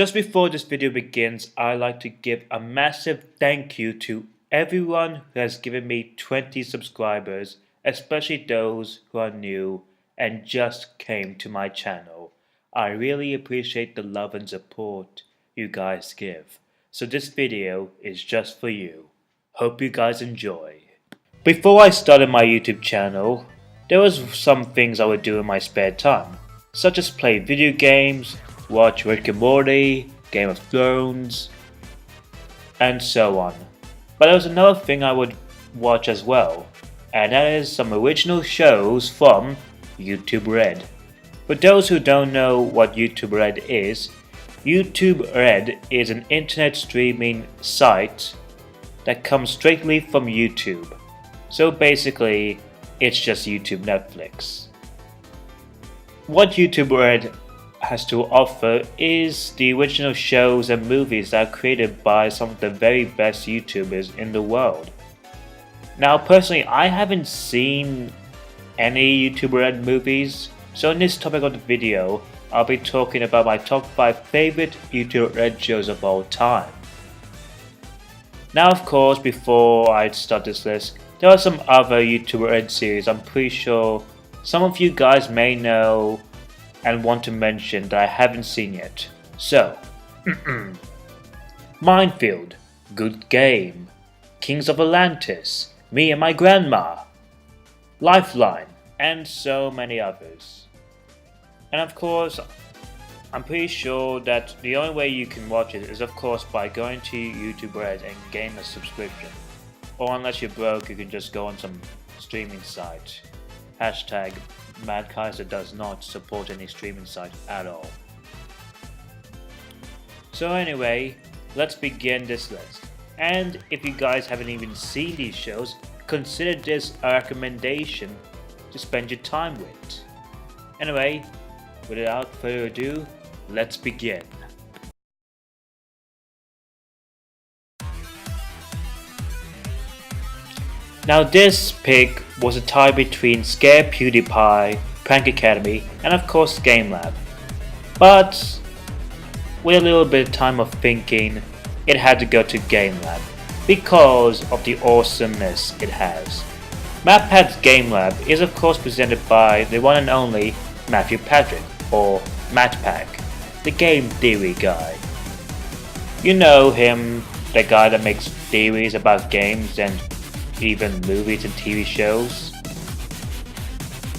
Just before this video begins, I'd like to give a massive thank you to everyone who has given me 20 subscribers, especially those who are new and just came to my channel. I really appreciate the love and support you guys give. So this video is just for you. Hope you guys enjoy. Before I started my YouTube channel, there was some things I would do in my spare time, such as play video games, watch Rick and Morty, Game of Thrones, and so on. But there was another thing I would watch as well, and that is some original shows from YouTube Red. For those who don't know what YouTube Red is an internet streaming site that comes straightly from YouTube. So basically, it's just YouTube Netflix. What YouTube Red has to offer is the original shows and movies that are created by some of the very best YouTubers in the world. Now personally, I haven't seen any YouTube Red movies, so in this topic of the video, I'll be talking about my top 5 favorite YouTube Red shows of all time. Now of course, before I start this list, there are some other YouTube Red series I'm pretty sure some of you guys may know and want to mention that I haven't seen yet. So, Minefield, Good Game, Kings of Atlantis, Me and My Grandma, Lifeline, and so many others. And of course, I'm pretty sure that the only way you can watch it is of course by going to YouTube Red and getting a subscription. Or unless you're broke, you can just go on some streaming site. Hashtag Kaiser does not support any streaming site at all. So anyway, let's begin this list. And if you guys haven't even seen these shows, consider this a recommendation to spend your time with. Anyway, without further ado, let's begin. Now this pick was a tie between Scare PewDiePie, Prank Academy, and of course GameLab. But with a little bit of time of thinking, it had to go to GameLab because of the awesomeness it has. MatPat's GameLab is of course presented by the one and only Matthew Patrick, or MatPat, the game theory guy. You know him, the guy that makes theories about games and even movies and TV shows.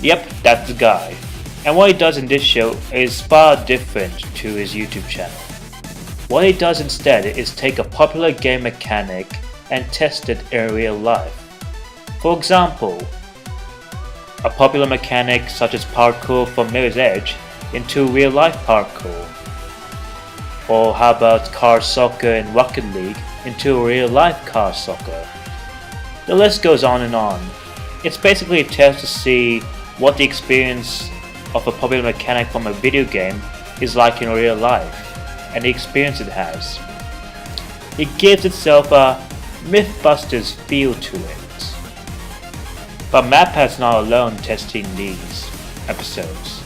Yep, that's the guy. And what he does in this show is far different to his YouTube channel. What he does instead is take a popular game mechanic and test it in real life. For example, a popular mechanic such as parkour from Mirror's Edge into real life parkour. Or how about car soccer in Rocket League into real life car soccer. The list goes on and on. It's basically a test to see what the experience of a popular mechanic from a video game is like in real life, and the experience it has. It gives itself a Mythbusters feel to it. But MatPat's not alone testing these episodes.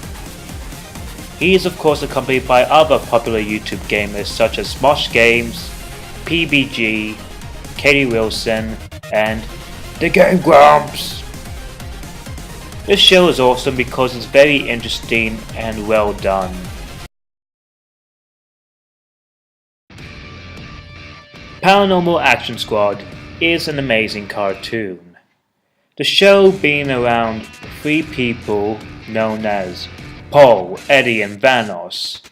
He is of course accompanied by other popular YouTube gamers such as Smosh Games, PBG, Katie Wilson, and The Game Grumps. This show is awesome because it's very interesting and well done. Paranormal Action Squad is an amazing cartoon. The show being around 3 people known as Paul, Eddie, and Vanos,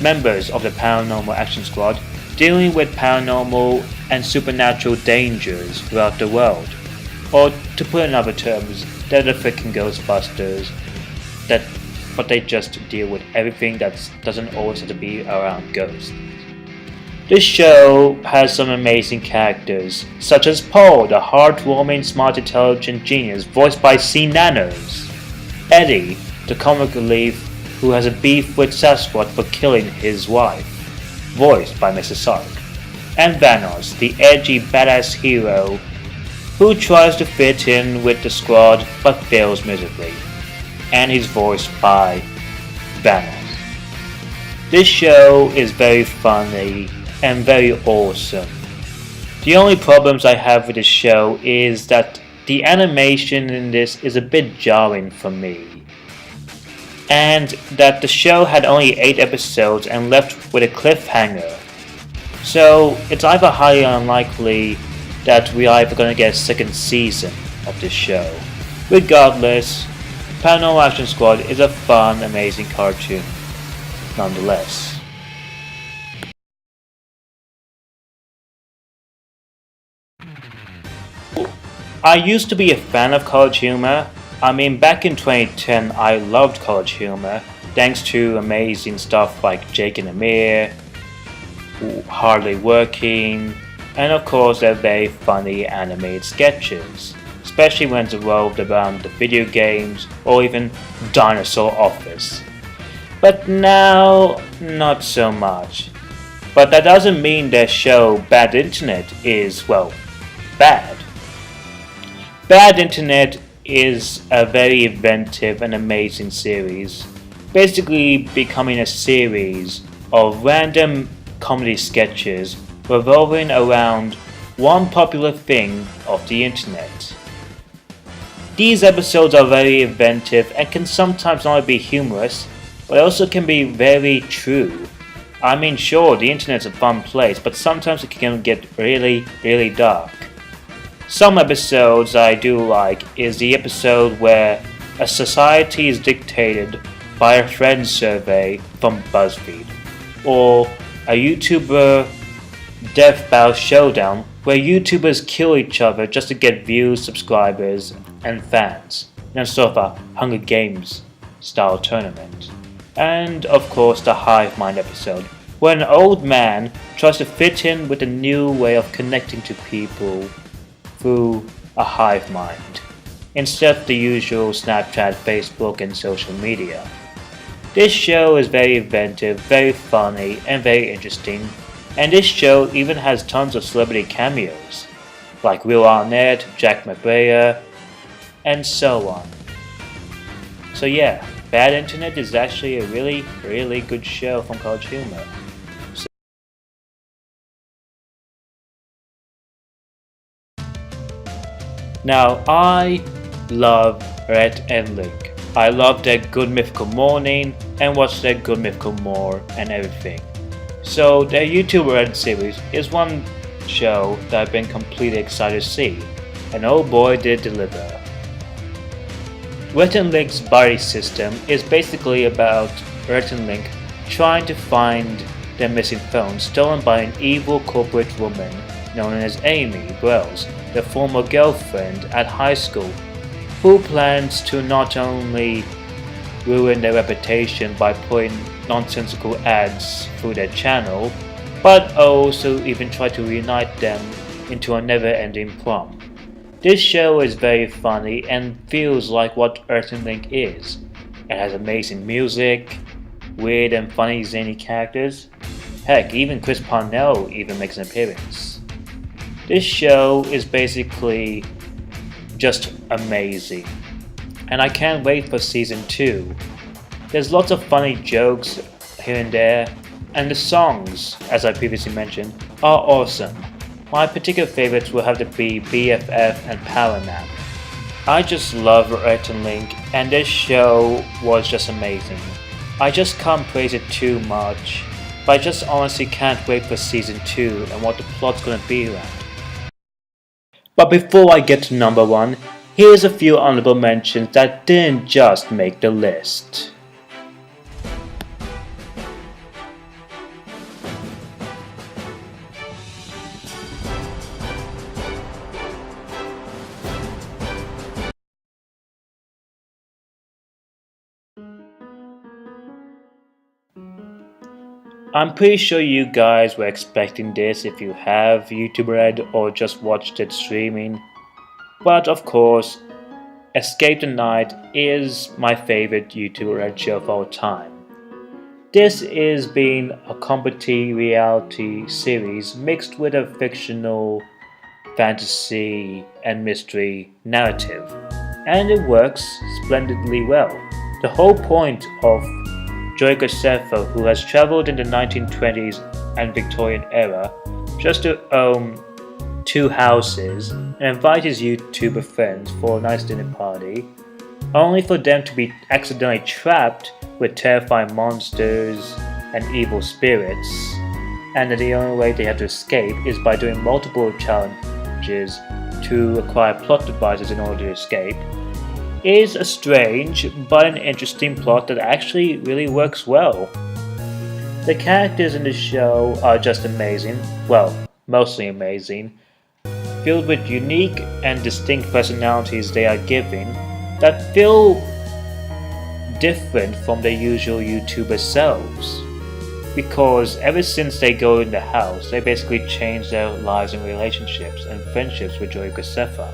members of the Paranormal Action Squad, dealing with paranormal and supernatural dangers throughout the world. Or to put in other terms, they're the freaking Ghostbusters, but they just deal with everything that doesn't always have to be around ghosts. This show has some amazing characters, such as Paul, the heartwarming, smart, intelligent genius voiced by SeaNanners, Eddie, the comic relief who has a beef with Sasquatch for killing his wife, voiced by Mr. Sark, and Vanos, the edgy badass hero who tries to fit in with the squad but fails miserably, and he's voiced by Vanos. This show is very funny and very awesome. The only problems I have with this show is that the animation in this is a bit jarring for me, and that the show had only 8 episodes and left with a cliffhanger. So it's either highly unlikely that we are ever going to get a second season of this show. Regardless, Paranormal Action Squad is a fun, amazing cartoon nonetheless. I used to be a fan of CollegeHumor. I mean, back in 2010 I loved CollegeHumor thanks to amazing stuff like Jake and Amir, Hardly Working, and of course their very funny animated sketches, especially when it's revolved around the video games or even Dinosaur Office. But now, not so much. But that doesn't mean their show Bad Internet is, well, bad. Bad Internet is a very inventive and amazing series, basically becoming a series of random comedy sketches revolving around one popular thing of the internet. These episodes are very inventive and can sometimes not be humorous, but also can be very true. I mean, sure, the internet's a fun place, but sometimes it can get really dark. Some episodes I do like is the episode where a society is dictated by a friend survey from BuzzFeed, or a YouTuber Death Battle Showdown where YouTubers kill each other just to get views, subscribers, and fans, in sort of a Hunger Games style tournament. And of course the Hive Mind episode, where an old man tries to fit in with a new way of connecting to people through a hive mind, instead of the usual Snapchat, Facebook, and social media. This show is very inventive, very funny, and very interesting, and this show even has tons of celebrity cameos, like Will Arnett, Jack McBrayer, and so on. So yeah, Bad Internet is actually a really good show from CollegeHumor. Now, I love Rhett and Link. I love their Good Mythical Morning and watch their Good Mythical More and everything. So their YouTube Red series is one show that I've been completely excited to see, and oh boy did it deliver. Rhett and Link's buddy system is basically about Rhett and Link trying to find their missing phone stolen by an evil corporate woman known as Amy Wells, their former girlfriend at high school, who plans to not only ruin their reputation by putting nonsensical ads through their channel, but also even try to reunite them into a never-ending prom. This show is very funny and feels like what Rhett and Link is. It has amazing music, weird and funny zany characters. Heck, even Chris Parnell even makes an appearance. This show is basically just amazing, and I can't wait for season 2. There's lots of funny jokes here and there, and the songs, as I previously mentioned, are awesome. My particular favorites will have to be BFF and Paranormal. I just love Rhett and Link, and this show was just amazing. I just can't praise it too much, but I just honestly can't wait for season 2 and what the plot's gonna be around. But before I get to number 1, here's a few honorable mentions that didn't just make the list. I'm pretty sure you guys were expecting this if you have YouTube Red or just watched it streaming. But of course, Escape the Night is my favorite YouTube Red show of all time. This is being a comedy reality series mixed with a fictional fantasy and mystery narrative, and it works splendidly well. The whole point of Graceffa, who has traveled in the 1920s and Victorian era just to own 2 houses and invite his YouTuber friends for a nice dinner party, only for them to be accidentally trapped with terrifying monsters and evil spirits, and that the only way they have to escape is by doing multiple challenges to acquire plot devices in order to escape, is a strange but an interesting plot that actually really works well. The characters in the show are just amazing, well, mostly amazing, filled with unique and distinct personalities they are given that feel different from their usual YouTuber selves. Because ever since they go in the house, they basically change their lives and relationships and friendships with Graceffa.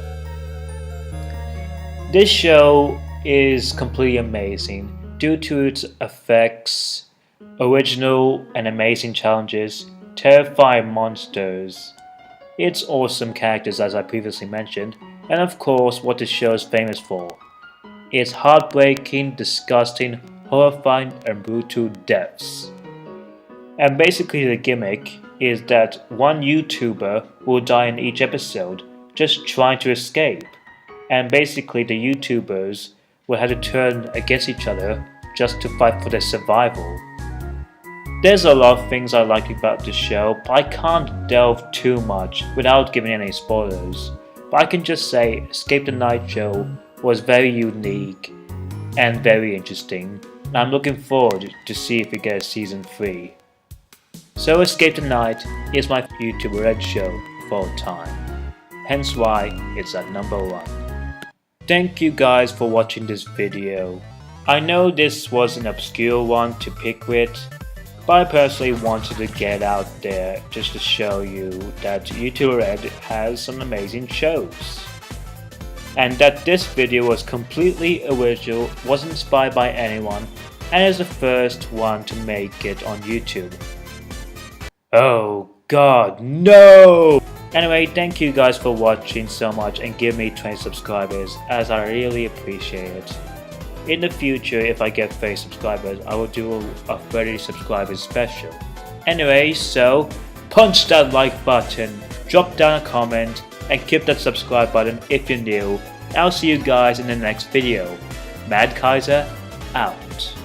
This show is completely amazing due to its effects, original and amazing challenges, terrifying monsters, its awesome characters as I previously mentioned, and of course what the show is famous for, its heartbreaking, disgusting, horrifying and brutal deaths. And basically the gimmick is that one YouTuber will die in each episode just trying to escape, and basically the YouTubers will have to turn against each other just to fight for their survival. There's a lot of things I like about this show, but I can't delve too much without giving any spoilers. But I can just say Escape the Night Show was very unique and very interesting, and I'm looking forward to see if we get a season 3. So Escape the Night is my YouTuber Rhett show of all time, hence why it's at number 1. Thank you guys for watching this video. I know this was an obscure one to pick with, but I personally wanted to get out there just to show you that YouTuber Rhett has some amazing shows. And that this video was completely original, wasn't inspired by anyone, and is the first one to make it on YouTube. Oh god, no! Anyway, thank you guys for watching so much and give me 20 subscribers, as I really appreciate it. In the future, if I get 30 subscribers, I will do a 30 subscribers special. Anyway, so punch that like button, drop down a comment, and click that subscribe button if you're new. I'll see you guys in the next video. Mad Kaiser, out.